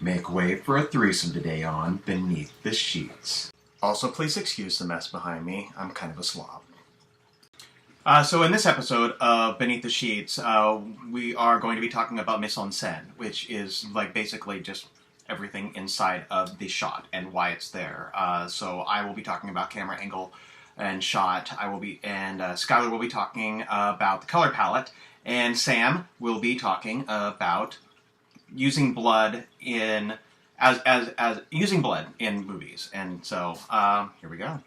Make way for a threesome today on Beneath the Sheets. Also, please excuse the mess behind me. I'm kind of a slob. So in this episode of Beneath the Sheets, we are going to be talking about Mise en Scène, which is like basically just everything inside of the shot and why it's there. So I will be talking about camera angle and shot. Skylar will be talking about the color palette, and Sam will be talking about using blood in using blood in movies. And so here we go.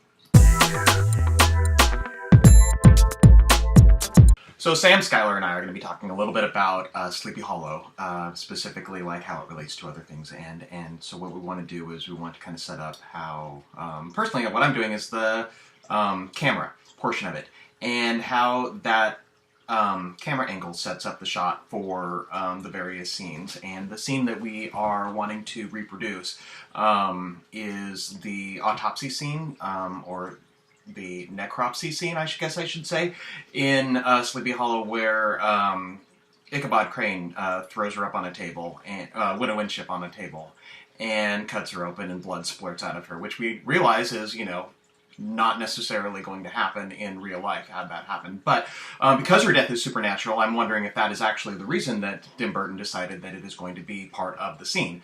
So Sam, Skylar, and I are going to be talking a little bit about Sleepy Hollow, specifically like how it relates to other things. And so what we want to do is we want to kind of set up how, personally, what I'm doing is the camera portion of it, and how that camera angle sets up the shot for the various scenes. And the scene that we are wanting to reproduce is the autopsy scene, or the necropsy scene, I guess I should say, in Sleepy Hollow, where Ichabod Crane throws her up on a table, and Widow Winship on a table, and cuts her open, and blood splurts out of her, which we realize is, not necessarily going to happen in real life, had that happen. But because her death is supernatural, I'm wondering if that is actually the reason that Tim Burton decided that it is going to be part of the scene.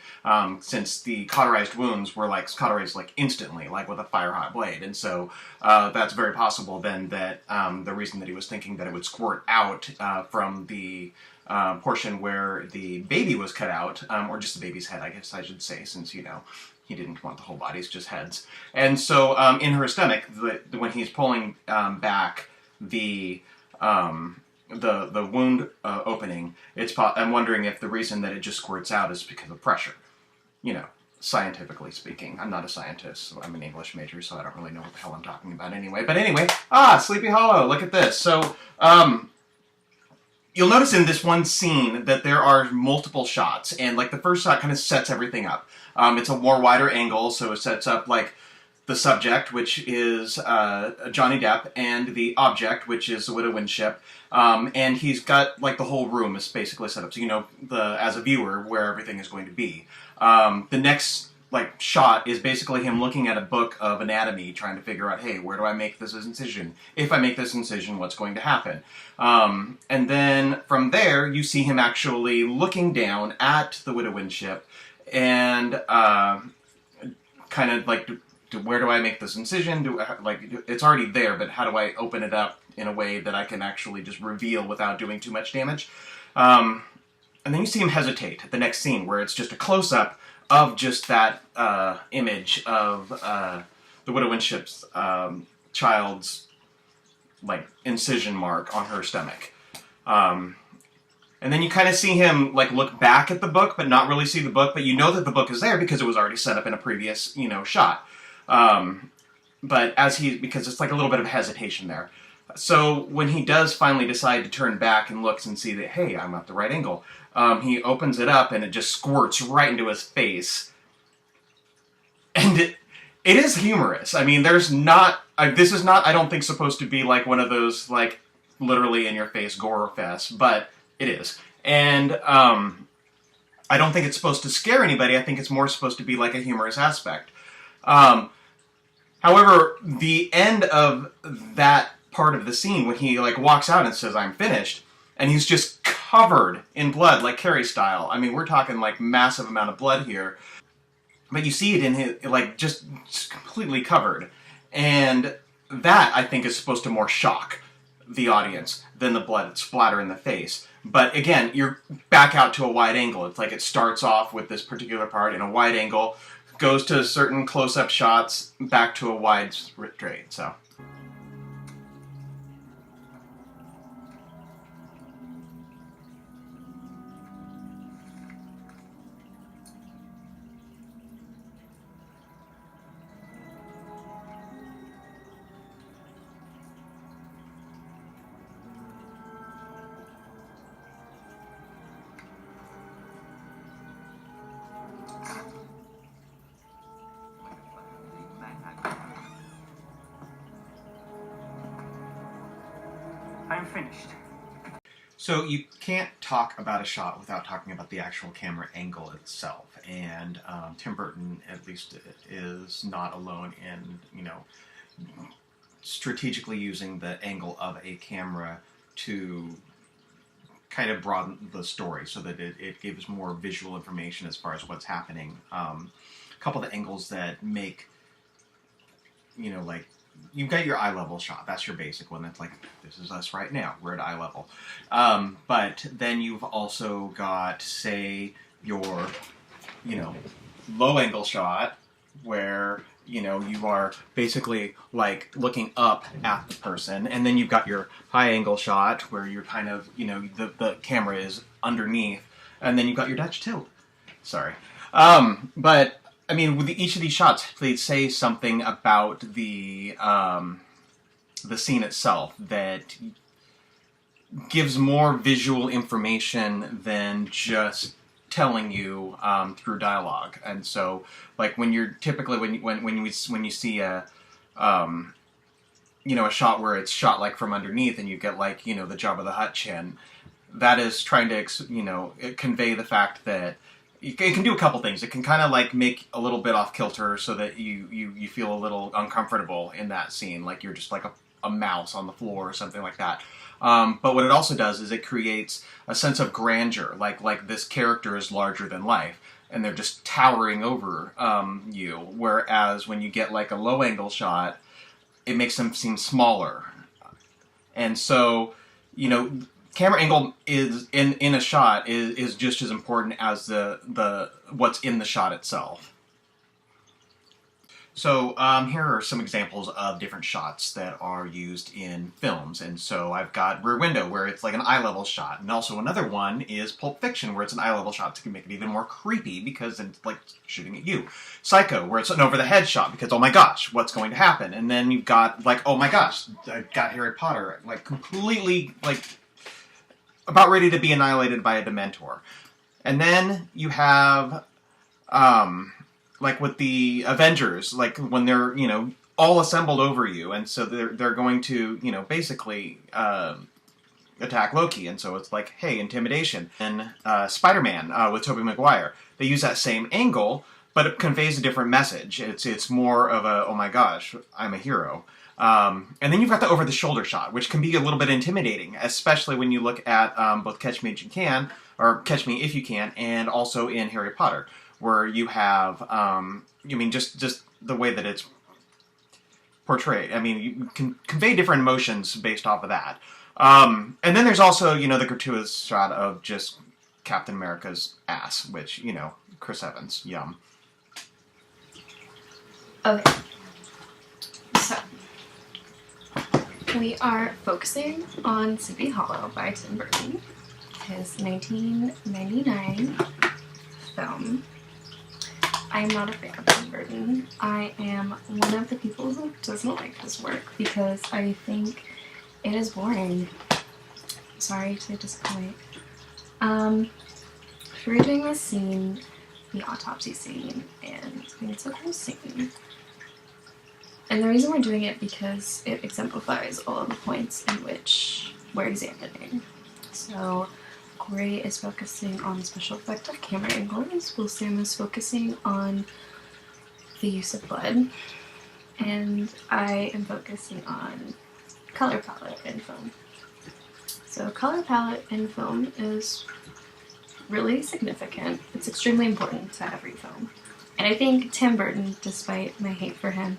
Since the cauterized wounds were cauterized instantly, like with a fire-hot blade. And so that's very possible then that the reason that he was thinking that it would squirt out from the portion where the baby was cut out, or just the baby's head, I guess I should say, since, he didn't want the whole bodies, just heads. And so in her stomach, when he's pulling back the wound opening, I'm wondering if the reason that it just squirts out is because of pressure. Scientifically speaking. I'm not a scientist, so I'm an English major, so I don't really know what the hell I'm talking about anyway. But anyway, Sleepy Hollow, look at this. So, you'll notice in this one scene that there are multiple shots, and the first shot kind of sets everything up. It's a more wider angle, so it sets up the subject, which is Johnny Depp, and the object, which is the Widow Winship, and he's got the whole room is basically set up, so as a viewer where everything is going to be. The next shot is basically him looking at a book of anatomy, trying to figure out, hey, where do I make this incision? If I make this incision, what's going to happen? And then from there, you see him actually looking down at the Widow Winship, and kind of where do I make this incision? It's already there, but how do I open it up in a way that I can actually just reveal without doing too much damage? And then you see him hesitate at the next scene, where it's just a close-up of just that image of the Widow Winship's child's incision mark on her stomach. And then you kind of see him look back at the book, but not really see the book, but you know that the book is there because it was already set up in a previous, shot. But because it's a little bit of hesitation there. So when he does finally decide to turn back and looks and see that, hey, I'm at the right angle, he opens it up and it just squirts right into his face. And it is humorous. I mean, this is not, I don't think, supposed to be one of those, literally in your face gore fest, but it is. And I don't think it's supposed to scare anybody. I think it's more supposed to be a humorous aspect. However, the end of that part of the scene, when he walks out and says, I'm finished, and he's just covered in blood, like Carrie style. I mean, we're talking massive amount of blood here. But you see it in his, just completely covered. And that, I think, is supposed to more shock the audience than the blood splatter in the face. But again, you're back out to a wide angle. It's it starts off with this particular part in a wide angle, goes to certain close-up shots, back to a wide straight, so. I'm finished. So you can't talk about a shot without talking about the actual camera angle itself, and Tim Burton, at least, is not alone in, you know, strategically using the angle of a camera to kind of broaden the story so that it gives more visual information as far as what's happening. A couple of the angles that make, you know, like, you've got your eye level shot. That's your basic one. That's like, this is us right now. We're at eye level. But then you've also got, say, your, you know, low angle shot where, you know, you are basically like looking up at the person. And then you've got your high angle shot where you're kind of, you know, the camera is underneath. And then you've got your Dutch tilt. Sorry. But I mean, with each of these shots, they say something about the scene itself that gives more visual information than just telling you through dialogue. And so, like when you're typically when you see a you know, a shot where it's shot like from underneath, and you get like, you know, the Jabba the Hutt chin, that is trying to, you know, convey the fact that it can do a couple things. It can kind of like make a little bit off kilter so that you feel a little uncomfortable in that scene, like you're just like a mouse on the floor or something like that. But what it also does is it creates a sense of grandeur, like this character is larger than life, and they're just towering over you. Whereas when you get like a low angle shot, it makes them seem smaller. And so, you know, camera angle is in a shot is just as important as the what's in the shot itself. So here are some examples of different shots that are used in films. And so I've got Rear Window, where it's like an eye-level shot. And also another one is Pulp Fiction, where it's an eye-level shot to make it even more creepy because it's like shooting at you. Psycho, where it's an over-the-head shot because, oh my gosh, what's going to happen? And then you've got, like, oh my gosh, I've got Harry Potter, like, completely, like, about ready to be annihilated by a Dementor. And then you have, like with the Avengers, like when they're, you know, all assembled over you, and so they're going to, you know, basically attack Loki, and so it's like, hey, intimidation. And Spider-Man with Tobey Maguire, they use that same angle, but it conveys a different message. It's more of a, oh my gosh, I'm a hero. And then you've got the over-the-shoulder shot, which can be a little bit intimidating, especially when you look at both Catch Me If You Can, or Catch Me If You Can, and also in Harry Potter, where you have, I mean, just the way that it's portrayed. I mean, you can convey different emotions based off of that. And then there's also, you know, the gratuitous shot of just Captain America's ass, which, you know, Chris Evans, yum. Okay. So, we are focusing on Sleepy Hollow by Tim Burton, his 1999 film. I am not a fan of Tim Burton. I am one of the people who doesn't like his work because I think it is boring. Sorry to disappoint. We're doing this scene, the autopsy scene, and I think it's a cool scene. And the reason we're doing it because it exemplifies all of the points in which we're examining. So Cory is focusing on the special effect of camera angles, while Sam is focusing on the use of blood, and I am focusing on color palette in film. So color palette in film is really significant. It's extremely important to every film. And I think Tim Burton, despite my hate for him,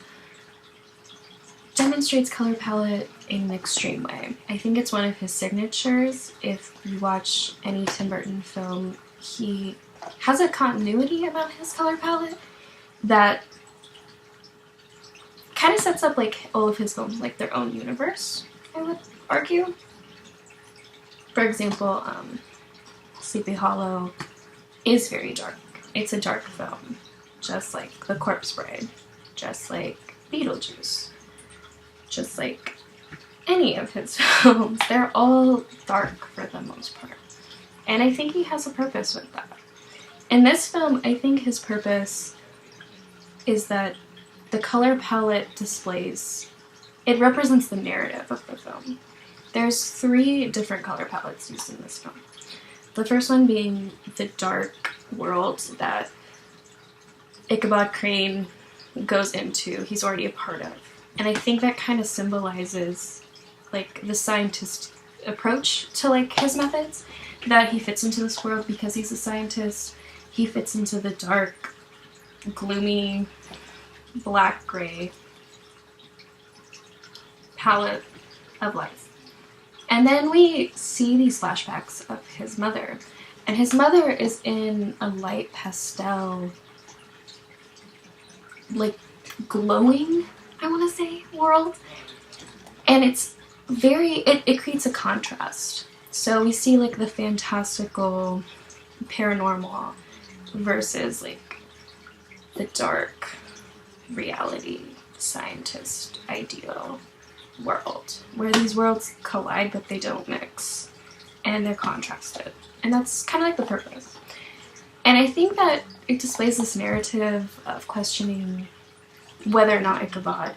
demonstrates color palette in an extreme way. I think it's one of his signatures. If you watch any Tim Burton film, he has a continuity about his color palette that kind of sets up like all of his films like their own universe, I would argue. For example, Sleepy Hollow is very dark. It's a dark film, just like The Corpse Bride, just like Beetlejuice. Just like any of his films, they're all dark for the most part. And I think he has a purpose with that. In this film, I think his purpose is that the color palette displays, it represents the narrative of the film. There's 3 different color palettes used in this film. The first one being the dark world that Ichabod Crane goes into, he's already a part of. And I think that kind of symbolizes like the scientist approach to like his methods, that he fits into this world because he's a scientist. He fits into the dark, gloomy, black-gray palette of life. And then we see these flashbacks of his mother. And his mother is in a light pastel, like glowing, I want to say, world. And it's very, it creates a contrast. So we see like the fantastical, paranormal versus like the dark reality, scientist, ideal world, where these worlds collide but they don't mix, and they're contrasted. And that's kind of like the purpose. And I think that it displays this narrative of questioning whether or not Ichabod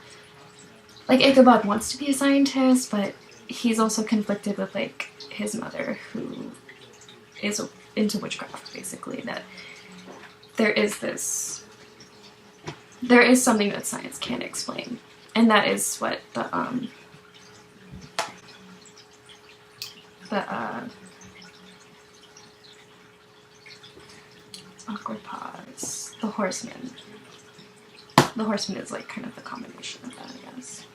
wants to be a scientist, but he's also conflicted with like his mother, who is into witchcraft, basically. That there is something that science can't explain. And that is what the awkward pause. The horseman. The horseman is like kind of the combination of that, I guess.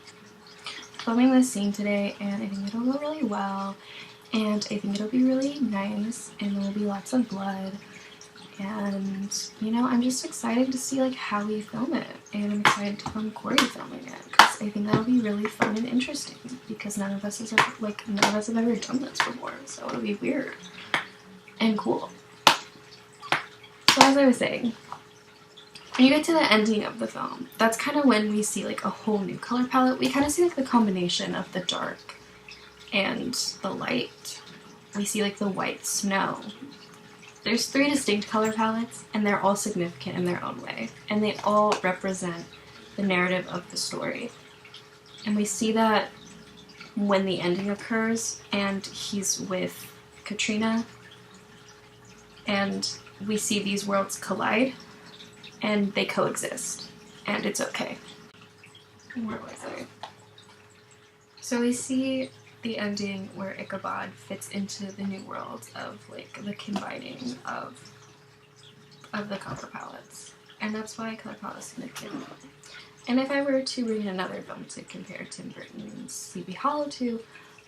Filming this scene today, and I think it'll go really well, and I think it'll be really nice, and there will be lots of blood. And, you know, I'm just excited to see, like, how we film it. And I'm excited to film Cory filming it, because I think that'll be really fun and interesting. Because none of us have ever done this before, so it'll be weird and cool. So as I was saying, when you get to the ending of the film, that's kind of when we see, like, a whole new color palette. We kind of see, like, the combination of the dark and the light. We see, like, the white snow. There's 3 distinct color palettes, and they're all significant in their own way. And they all represent the narrative of the story. And we see that when the ending occurs, and he's with Katrina, and we see these worlds collide, and they coexist, and it's okay. Where was I? So we see the ending where Ichabod fits into the new world of like the combining of the color palettes, and that's why color palette is significant. And if I were to bring another film to compare Tim Burton's Sleepy Hollow to,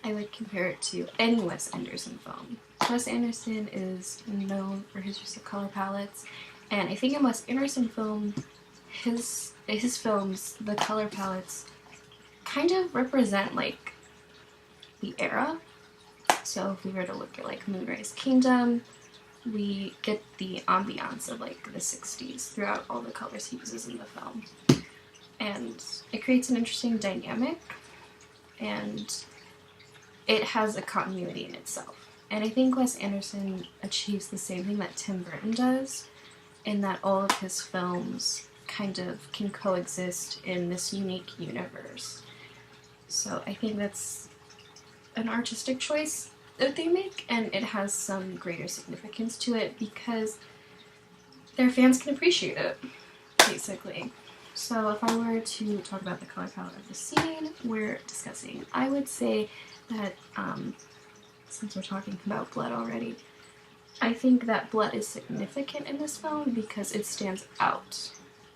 I would compare it to any Wes Anderson film. Wes Anderson is known for his use of color palettes, and I think in Wes Anderson film, his films, the color palettes kind of represent like the era. So if we were to look at like Moonrise Kingdom, we get the ambiance of like the 60s throughout all the colors he uses in the film. And it creates an interesting dynamic, and it has a continuity in itself. And I think Wes Anderson achieves the same thing that Tim Burton does, in that all of his films kind of can coexist in this unique universe. So I think that's an artistic choice that they make, and it has some greater significance to it because their fans can appreciate it, basically. So if I were to talk about the color palette of the scene we're discussing, I would say that, since we're talking about blood already, I think that blood is significant in this film because it stands out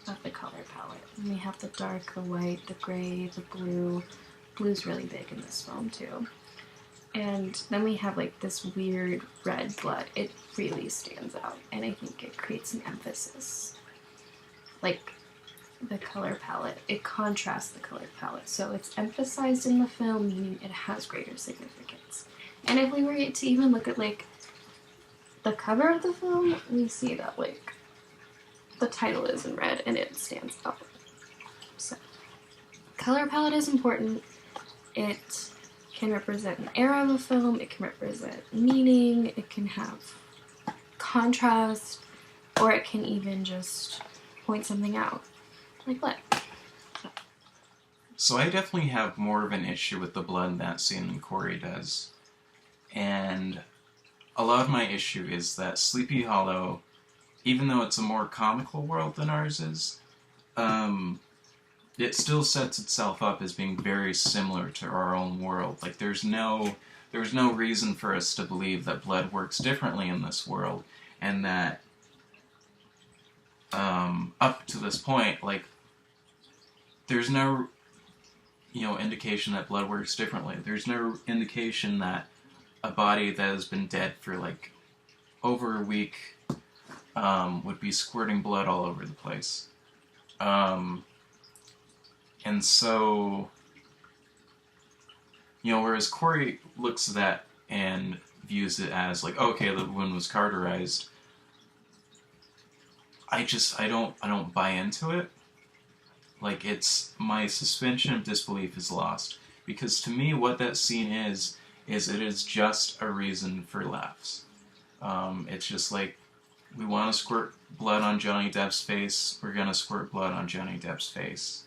of the color palette. And we have the dark, the white, the gray, the blue. Blue's really big in this film too. And then we have like this weird red blood. It really stands out, and I think it creates an emphasis. Like the color palette, it contrasts the color palette, so it's emphasized in the film, meaning it has greater significance. And if we were to even look at like the cover of the film, we see that like the title is in red and it stands out. So color palette is important. It can represent an era of a film, it can represent meaning, it can have contrast, or it can even just point something out, like blood. So, So I definitely have more of an issue with the blood in that scene than Cory does. And a lot of my issue is that Sleepy Hollow, even though it's a more comical world than ours is, it still sets itself up as being very similar to our own world. Like, there's no reason for us to believe that blood works differently in this world, and that up to this point, like, there's no indication that blood works differently. There's no indication that a body that has been dead for like over a week would be squirting blood all over the place. And so, whereas Cory looks at that and views it as like, okay, the wound was cauterized, I don't buy into it. Like, my suspension of disbelief is lost. Because to me, what that scene is it is just a reason for laughs. It's just like, we want to squirt blood on Johnny Depp's face, we're going to squirt blood on Johnny Depp's face.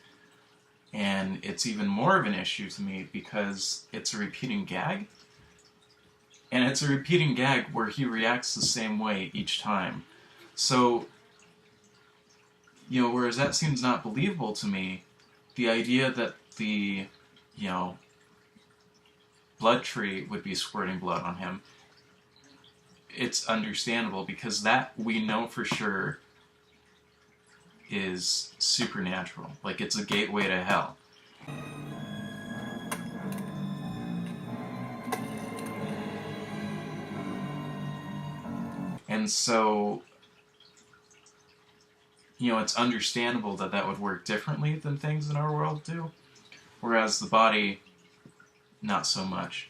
And it's even more of an issue to me because it's a repeating gag. And it's a repeating gag where he reacts the same way each time. So, whereas that seems not believable to me, the idea that the, blood tree would be squirting blood on him, it's understandable because that we know for sure is supernatural. Like, it's a gateway to hell. And so, it's understandable that that would work differently than things in our world do. Whereas the body, not so much.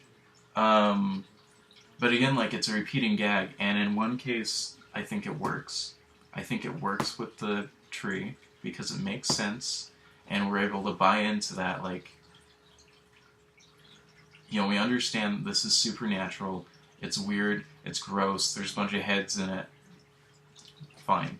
But again, like, it's a repeating gag, and in one case, I think it works. I think it works with the tree, because it makes sense, and we're able to buy into that, like, we understand this is supernatural, it's weird, it's gross, there's a bunch of heads in it. Fine.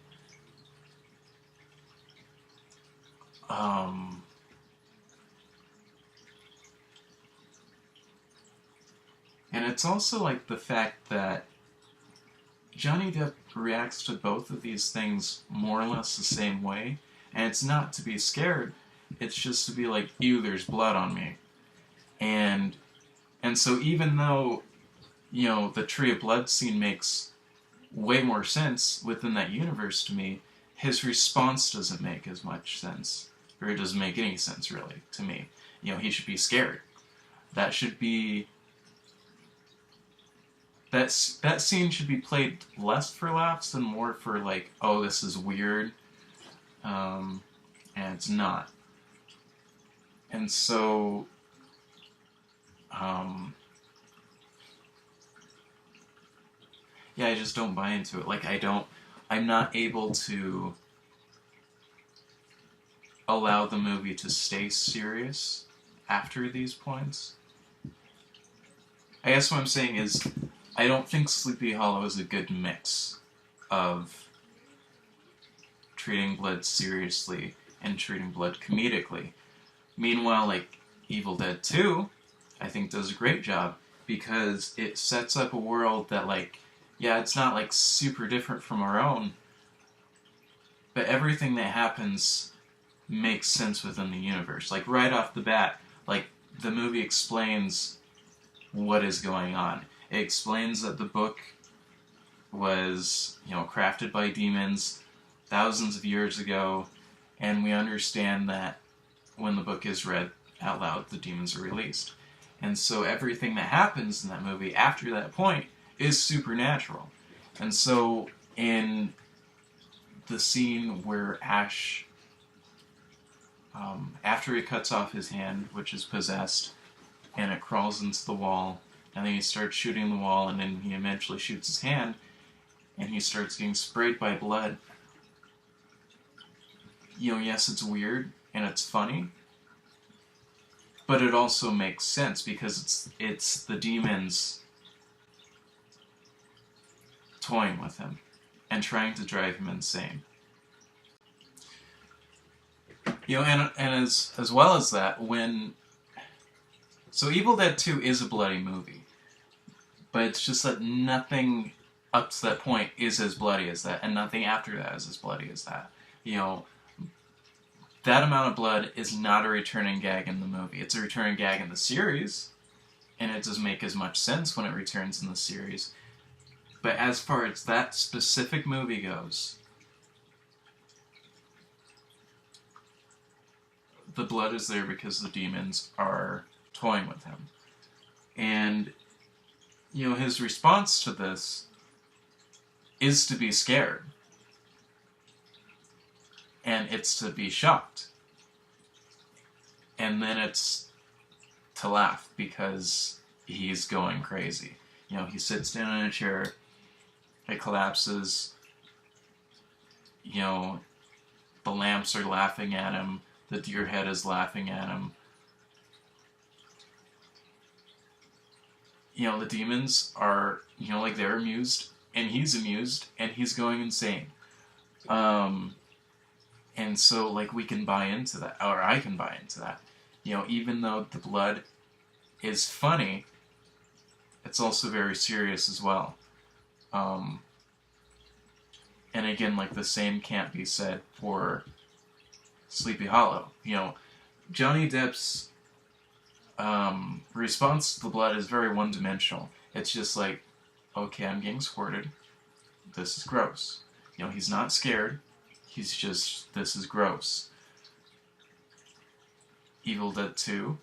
And it's also like the fact that Johnny Depp reacts to both of these things more or less the same way, and it's not to be scared, it's just to be like, ew, there's blood on me. And so even though, the Tree of Blood scene makes way more sense within that universe to me, his response doesn't make as much sense. Or it doesn't make any sense, really, to me. He should be scared. That should be... That scene should be played less for laughs and more for, like, oh, this is weird. And it's not. And so... yeah, I just don't buy into it. Like, I'm not able to allow the movie to stay serious after these points. I guess what I'm saying is, I don't think Sleepy Hollow is a good mix of treating blood seriously and treating blood comedically. Meanwhile, like, Evil Dead 2, I think does a great job, because it sets up a world that, like, yeah, it's not, like, super different from our own, but everything that happens makes sense within the universe. Like, right off the bat, like, the movie explains what is going on. It explains that the book was, crafted by demons thousands of years ago, and we understand that when the book is read out loud, the demons are released. And so everything that happens in that movie after that point is supernatural. And so in the scene where Ash, after he cuts off his hand, which is possessed, and it crawls into the wall, and then he starts shooting the wall, and then he eventually shoots his hand, and he starts getting sprayed by blood. Yes, it's weird, and it's funny, but it also makes sense, because it's the demons toying with him and trying to drive him insane. and as well as that, so Evil Dead 2 is a bloody movie, but it's just that nothing up to that point is as bloody as that, and nothing after that is as bloody as that. That amount of blood is not a returning gag in the movie. It's a returning gag in the series, and it doesn't make as much sense when it returns in the series. But as far as that specific movie goes, the blood is there because the demons are toying with him. And, his response to this is to be scared. And it's to be shocked. And then it's to laugh because he's going crazy. He sits down in a chair, it collapses, the lamps are laughing at him, the deer head is laughing at him. The demons are, they're amused, and he's amused, and he's going insane. And so, we can buy into that, or I can buy into that. Even though the blood is funny, it's also very serious as well. And again, the same can't be said for Sleepy Hollow. Johnny Depp's response to the blood is very one-dimensional. It's just okay, I'm getting squirted. This is gross. He's not scared. He's just, this is gross. Evil Dead 2.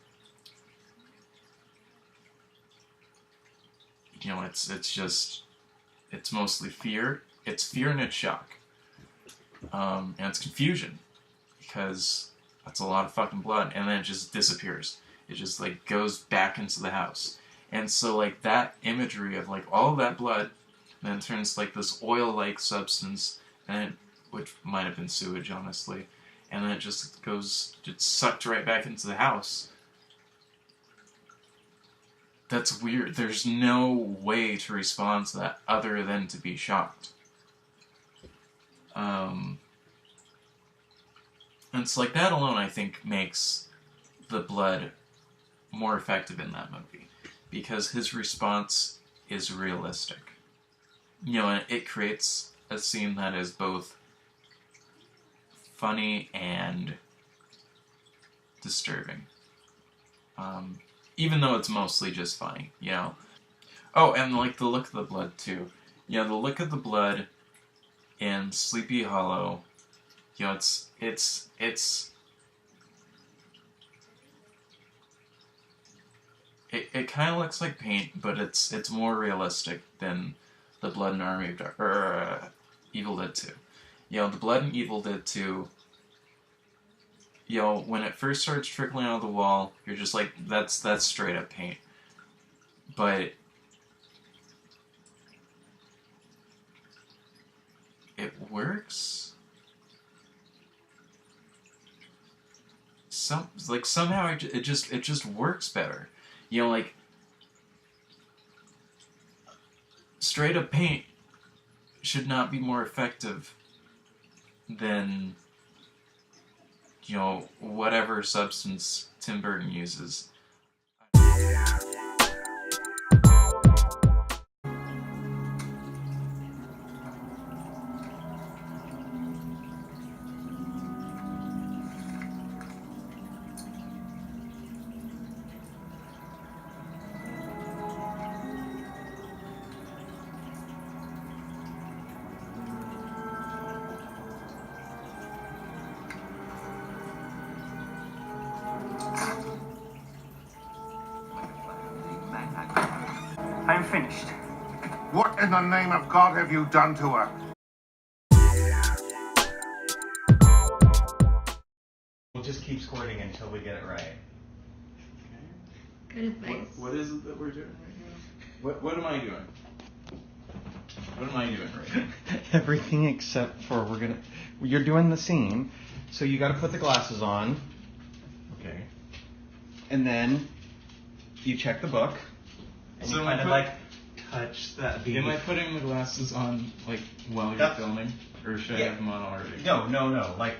It's mostly fear. It's fear and it's shock. And it's confusion. Because that's a lot of fucking blood. And then it just disappears. It just, goes back into the house. And so, that imagery of, all of that blood, then turns, this oil-like substance, which might have been sewage, honestly, and then it just it's sucked right back into the house. That's weird. There's no way to respond to that other than to be shocked. And it's that alone, I think, makes the blood more effective in that movie. Because his response is realistic. And it creates a scene that is both funny and disturbing. Even though it's mostly just funny, Oh, and the look of the blood too. The look of the blood in Sleepy Hollow, it kind of looks like paint, but it's more realistic than the blood in Evil Dead 2. The blood in Evil Dead 2, when it first starts trickling out of the wall, you're just that's straight up paint. But it works. Somehow it just works better. Straight up paint should not be more effective than, whatever substance Tim Burton uses. I'm finished. What in the name of God have you done to her? We'll just keep squirting until we get it right. Good advice. What is it that we're doing right now? What am I doing? What am I doing right now? Everything except for you're doing the scene, so you got to put the glasses on. Okay. And then you check the book. And So you kind of touch that bead. Am I putting the glasses on while you're filming, or should I have them on already? No.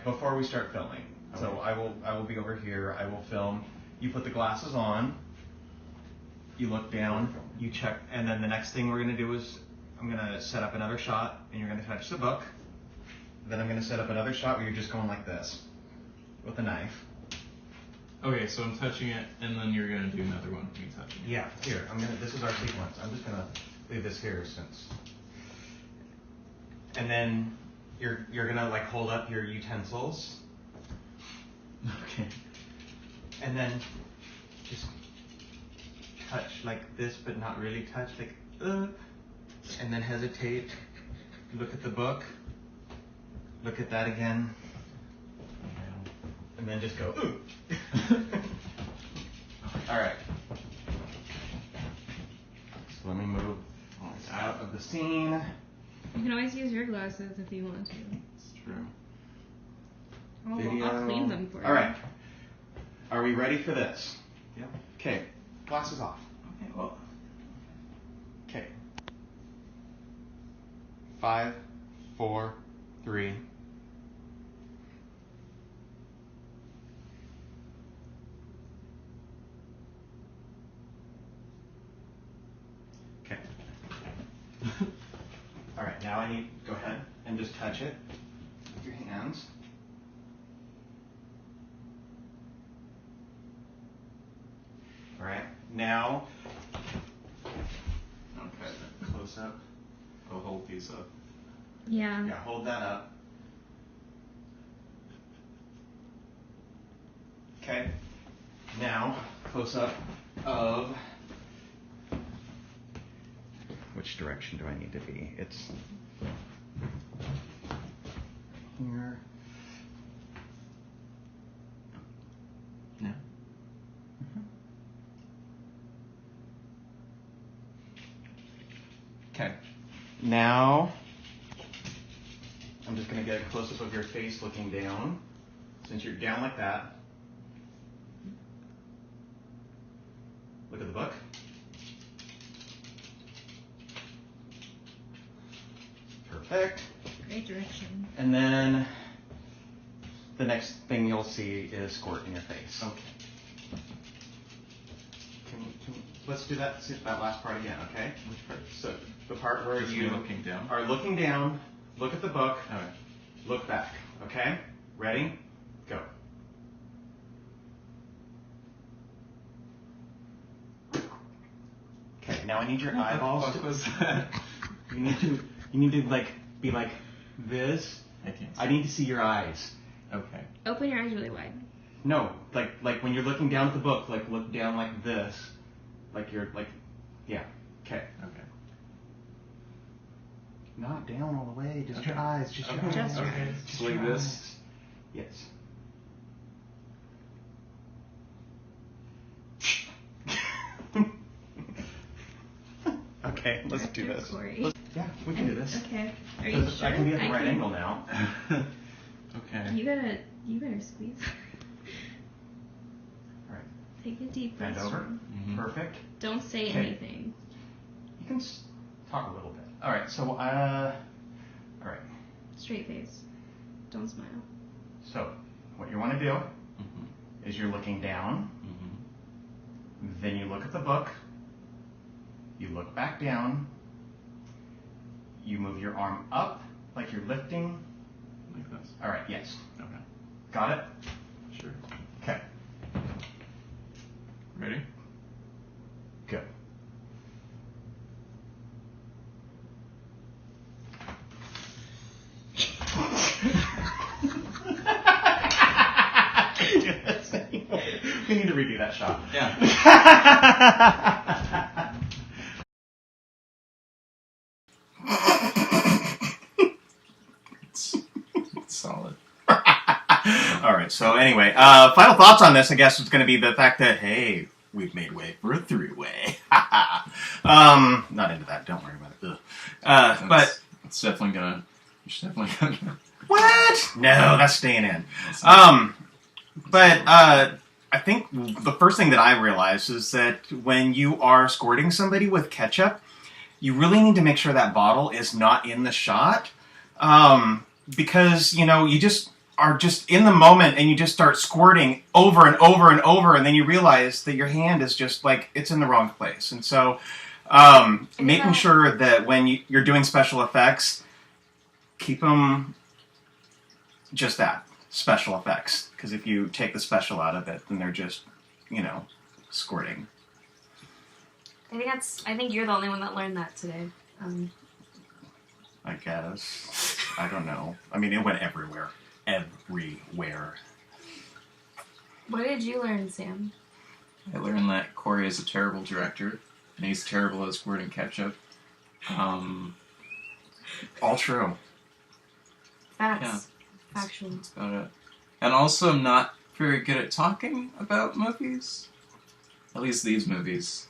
Before we start filming, So I will be over here. I will film. You put the glasses on. You look down. You check, and then the next thing we're gonna do is I'm gonna set up another shot, and you're gonna touch the book. Then I'm gonna set up another shot where you're just going like this with a knife. Okay, so I'm touching it, and then you're gonna do another one with me touching it. Yeah, here. This is our sequence. I'm just gonna leave this here since. And then you're gonna like hold up your utensils. Okay. And then just touch like this, but not really touch, like, and then hesitate. Look at the book. Look at that again. And then just go, ooh. All right. So let me move out of the scene. You can always use your glasses if you want to. It's true. I'll clean them for you. All right. Are we ready for this? Yeah. Okay. Glasses off. Okay, well. Okay. 5, 4, 3. Okay. All right, now I need, go ahead and just touch it with your hands. All right, now, Okay. close up. I'll hold these up. Yeah. Yeah, hold that up. Okay, now, close up of, which direction do I need to be? It's here. Yeah. Okay. Now, I'm just going to get a close-up of your face looking down. Since you're down like that, look at the book. Perfect. Great direction. And then the next thing you'll see is squirt in your face. Okay. Let's do that last part again, okay? Which part? So the part where Just you me looking down? are looking down, look at the book, Okay. look back, okay? Ready? Go. Okay, now I need your eyeballs. What was that? You need to like be like this. I can't see. I need to see your eyes. Okay. Open your eyes really wide. No, like when you're looking down at the book, like look down like this. Like you're like, yeah. Okay. Okay. Not down all the way, just Okay. your eyes, just your Okay. eyes. Just your Okay. eyes. Just Like your this? eyes. Yes. Okay, let's do Director this. Cory. Yeah, we can do this. Okay. Are you sure? I can be at the right angle now. Okay. You better squeeze. All right, Take a deep breath. bend over. Sean. Mhm. Perfect. Don't say Okay. anything. You can talk a little bit. All right, so all right. Straight face. Don't smile. So what you want to do Mhm. is you're looking down, Mhm. then you look at the book, you look back down, you move your arm up like you're lifting. Like this. All right, yes. Okay. Got it? Sure. Okay, Ready? go. We need to redo that shot. Yeah. It's solid. All right. So anyway, final thoughts on this, I guess, is going to be the fact that hey, we've made way for a three-way. Not into that. Don't worry about it. But It's definitely gonna. You're definitely gonna. what? No, that's staying in. But I think the first thing that I realized is that when you are squirting somebody with ketchup, you really need to make sure that bottle is not in the shot. Because, you know, you just are just in the moment and you just start squirting over and over and over, and then you realize that your hand is just like, it's in the wrong place. And so making sure that when you're doing special effects, keep them just that, special effects. Because if you take the special out of it, then they're just, squirting. I think you're the only one that learned that today. I guess. I don't know. I mean, it went everywhere. Everywhere. What did you learn, Sam? I learned that Cory is a terrible director, and he's terrible at squirting ketchup. All true. Facts. Yeah. Factual. That's about it. And also not very good at talking about movies. At least these movies.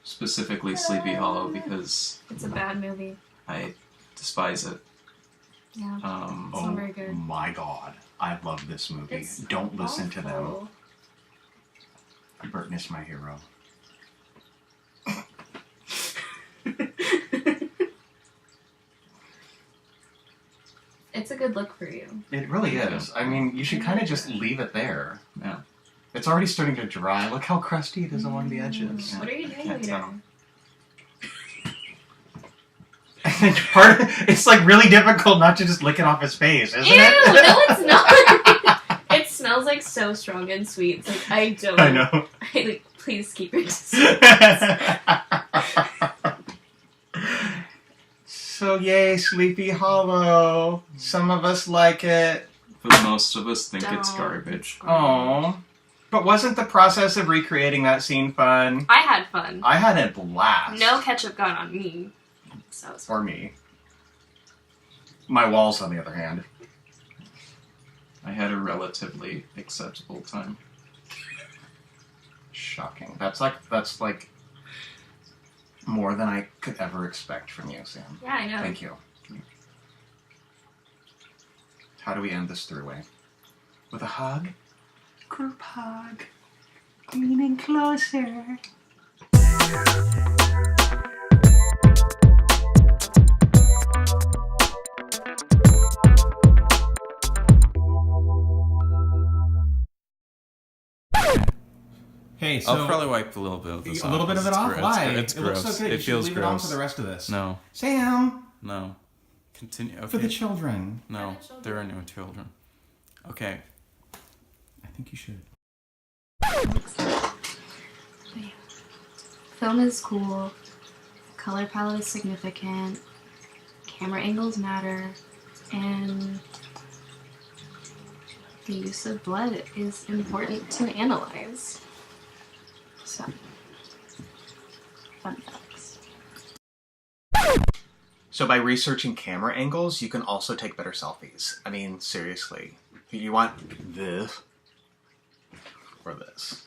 Specifically Sleepy Hollow, because It's a bad movie. I despise it. Yeah. It's not very good. My God. I love this movie. It's Don't listen to them. awful. Burton is my hero. It's a good look for you. It really is. I mean, you should kind of just leave it there. Yeah. It's already starting to dry. Look how crusty it is along the edges. What are you doing Can't later? tell. I think it's like really difficult not to just lick it off his face, isn't Ew! it? No, it's not. It smells like so strong and sweet. It's like, I don't. I know. Please keep your distance. So yay, Sleepy Hollow. Some of us like it. But most of us think it's Don't. garbage. Oh. But wasn't the process of recreating that scene fun? I had fun. I had a blast. No ketchup got on me. So it's Or me. My walls, on the other hand. I had a relatively acceptable time. Shocking. That's like more than I could ever expect from you, Sam. Yeah, I know. Thank you. How do we end this three-way? With a hug? Group hug. Leaning closer. Hey, so I'll probably wipe a little bit of this off. a little bit of it It's off. gross. Why? It's It gross. looks so good. It You feels should leave it on gross. for the rest of this. No, Sam, no. Continue. Okay. for the children. No, there are no children. Okay. I think you should. Film is cool. Color palette is significant. Camera angles matter. And the use of blood is important to analyze. So, fun facts. So by researching camera angles, you can also take better selfies. I mean, seriously. You want this or this?